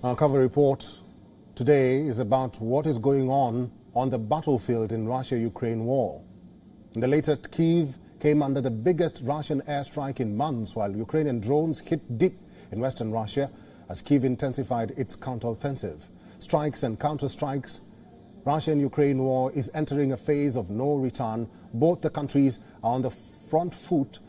Our cover report today is about what is going on the battlefield in Russia-Ukraine war. In the latest, Kyiv came under the biggest Russian airstrike in months, while Ukrainian drones hit deep in western Russia as Kyiv intensified its counteroffensive. Strikes and counterstrikes. Russia and Ukraine war is entering a phase of no return. Both the countries are on the front foot,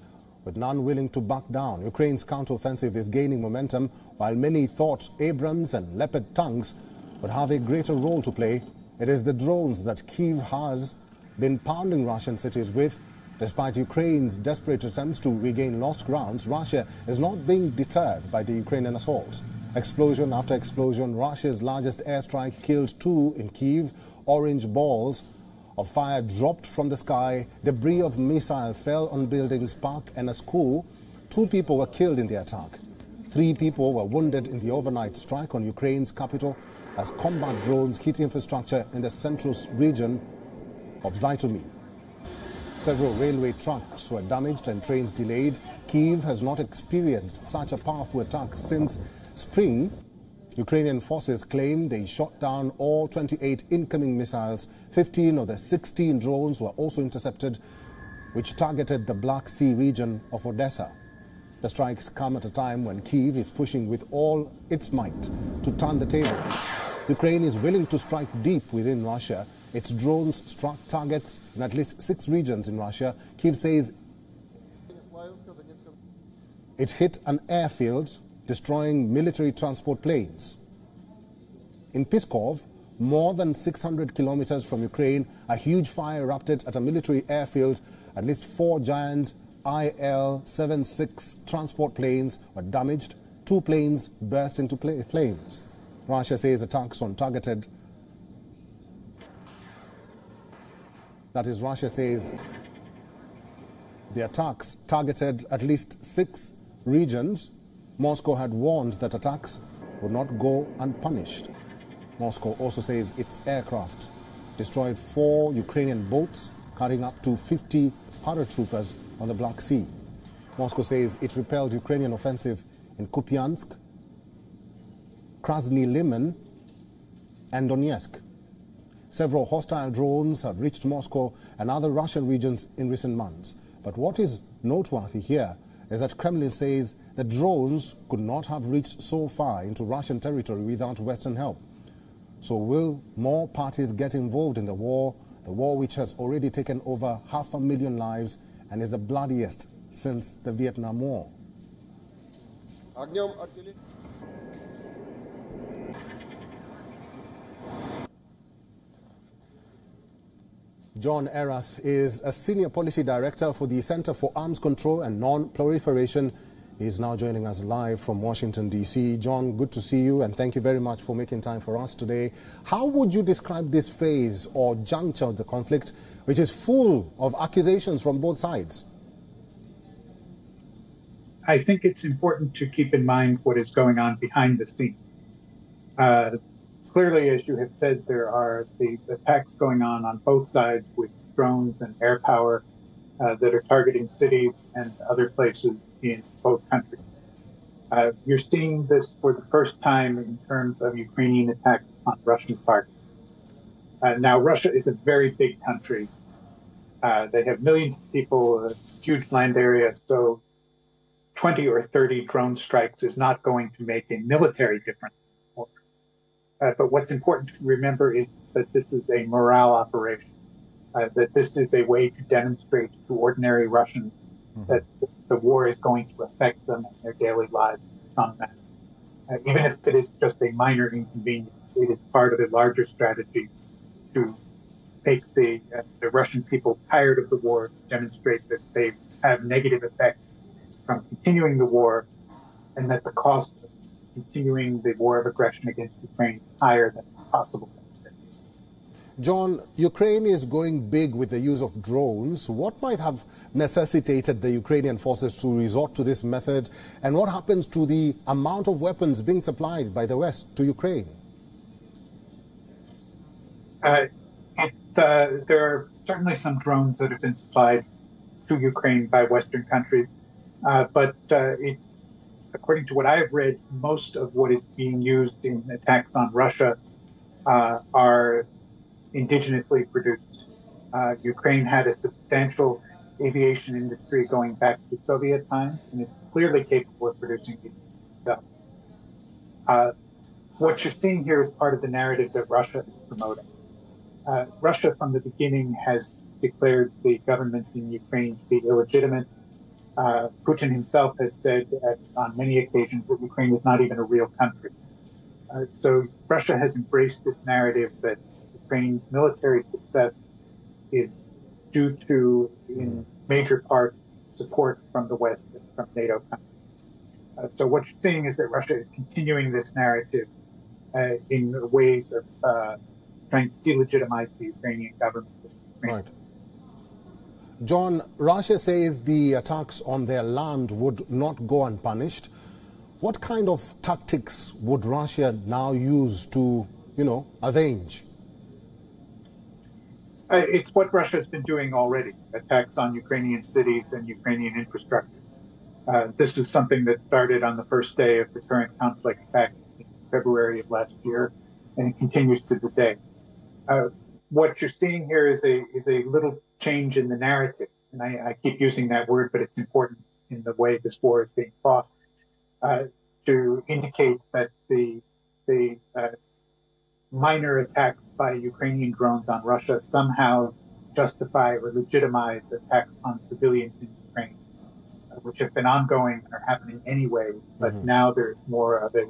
with none willing to back down. Ukraine's counteroffensive is gaining momentum, while many thought Abrams and Leopard tanks would have a greater role to play. It is the drones that Kyiv has been pounding Russian cities with. Despite Ukraine's desperate attempts to regain lost grounds, Russia is not being deterred by the Ukrainian assaults. Explosion after explosion, Russia's largest airstrike killed 2 in Kyiv. Orange balls of fire dropped from the sky. Debris of missile fell on buildings, park and a school. 2 people were killed in the attack. 3 people were wounded in the overnight strike on Ukraine's capital as combat drones hit infrastructure in the central region of Zytomir. Several railway tracks were damaged and trains delayed. Kyiv has not experienced such a powerful attack since spring. Ukrainian forces claim they shot down all 28 incoming missiles. 15 of the 16 drones were also intercepted, which targeted the Black Sea region of Odessa. The strikes come at a time when Kyiv is pushing with all its might to turn the tables. Ukraine is willing to strike deep within Russia. Its drones struck targets in at least 6 regions in Russia. Kyiv says it hit an airfield, destroying military transport planes. In Pskov, more than 600 kilometers from Ukraine, a huge fire erupted at a military airfield. At least 4 giant Il-76 transport planes were damaged. 2 planes burst into flames. Russia says attacks on targeted. That is, Russia says the attacks targeted at least 6 regions. Moscow had warned that attacks would not go unpunished. Moscow also says its aircraft destroyed 4 Ukrainian boats carrying up to 50 paratroopers on the Black Sea. Moscow says it repelled Ukrainian offensive in Kupiansk, Krasny Liman and Donetsk. Several hostile drones have reached Moscow and other Russian regions in recent months. But what is noteworthy here is that Kremlin says the drones could not have reached so far into Russian territory without Western help. So will more parties get involved in the war which has already taken over 500,000 lives and is the bloodiest since the Vietnam War? John Erath is a senior policy director for the Center for Arms Control and Non-Proliferation. He is now joining us live from Washington, D.C. John, good to see you, and thank you very much for making time for us today. How would you describe this phase or juncture of the conflict, which is full of accusations from both sides? I think it's important to keep in mind what is going on behind the scenes. Clearly, as you have said, there are these attacks going on both sides with drones and air power that are targeting cities and other places in both countries. You're seeing this for the first time in terms of Ukrainian attacks on Russian targets. Now, Russia is a very big country. They have millions of people, a huge land area, so 20 or 30 drone strikes is not going to make a military difference. But what's important to remember is that this is a morale operation, that this is a way to demonstrate to ordinary Russians that the war is going to affect them in their daily lives in some manner. Even if it is just a minor inconvenience, it is part of a larger strategy to make the Russian people tired of the war, demonstrate that they have negative effects from continuing the war, and that the cost of continuing the war of aggression against Ukraine is higher than possible. John, Ukraine is going big with the use of drones. What might have necessitated the Ukrainian forces to resort to this method, and what happens to the amount of weapons being supplied by the West to Ukraine? There are certainly some drones that have been supplied to Ukraine by Western countries, but according to what I have read, most of what is being used in attacks on Russia are indigenously produced. Ukraine had a substantial aviation industry going back to Soviet times and is clearly capable of producing these things itself. What you're seeing here is part of the narrative that Russia is promoting. Russia, from the beginning, has declared the government in Ukraine to be illegitimate. Putin himself has said on many occasions that Ukraine is not even a real country. So Russia has embraced this narrative that Ukraine's military success is due to, in major part, support from the West and from NATO countries. So what you're seeing is that Russia is continuing this narrative in ways of trying to delegitimize the Ukrainian government. Right. John, Russia says the attacks on their land would not go unpunished. What kind of tactics would Russia now use to, avenge? It's what Russia has been doing already, attacks on Ukrainian cities and Ukrainian infrastructure. This is something that started on the first day of the current conflict back in February of last year, and it continues to today. What you're seeing here is a little change in the narrative, and I keep using that word, but it's important in the way this war is being fought, to indicate that the minor attacks by Ukrainian drones on Russia somehow justify or legitimize attacks on civilians in Ukraine, which have been ongoing and are happening anyway, but now there's more of a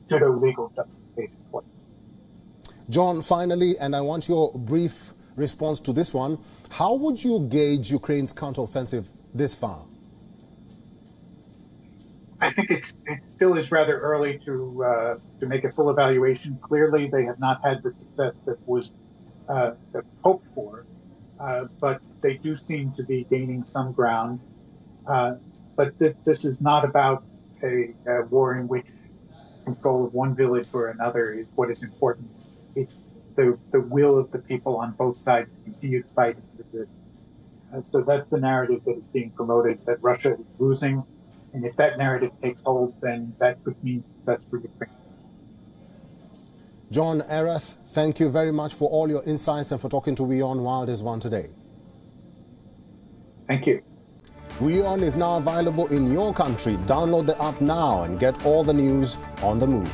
pseudo-legal justification for it. John, finally, and I want your brief response to this one, how would you gauge Ukraine's counteroffensive this far? I think it still is rather early to make a full evaluation. Clearly, they have not had the success that was hoped for, but they do seem to be gaining some ground. But this is not about a war in which control of one village or another is what is important. It's the will of the people on both sides to continue to fight and resist. So that's the narrative that is being promoted, that Russia is losing. And if that narrative takes hold, then that could mean success for Ukraine. John Erath, thank you very much for all your insights and for talking to WION World is One today. Thank you. WION is now available in your country. Download the app now and get all the news on the move.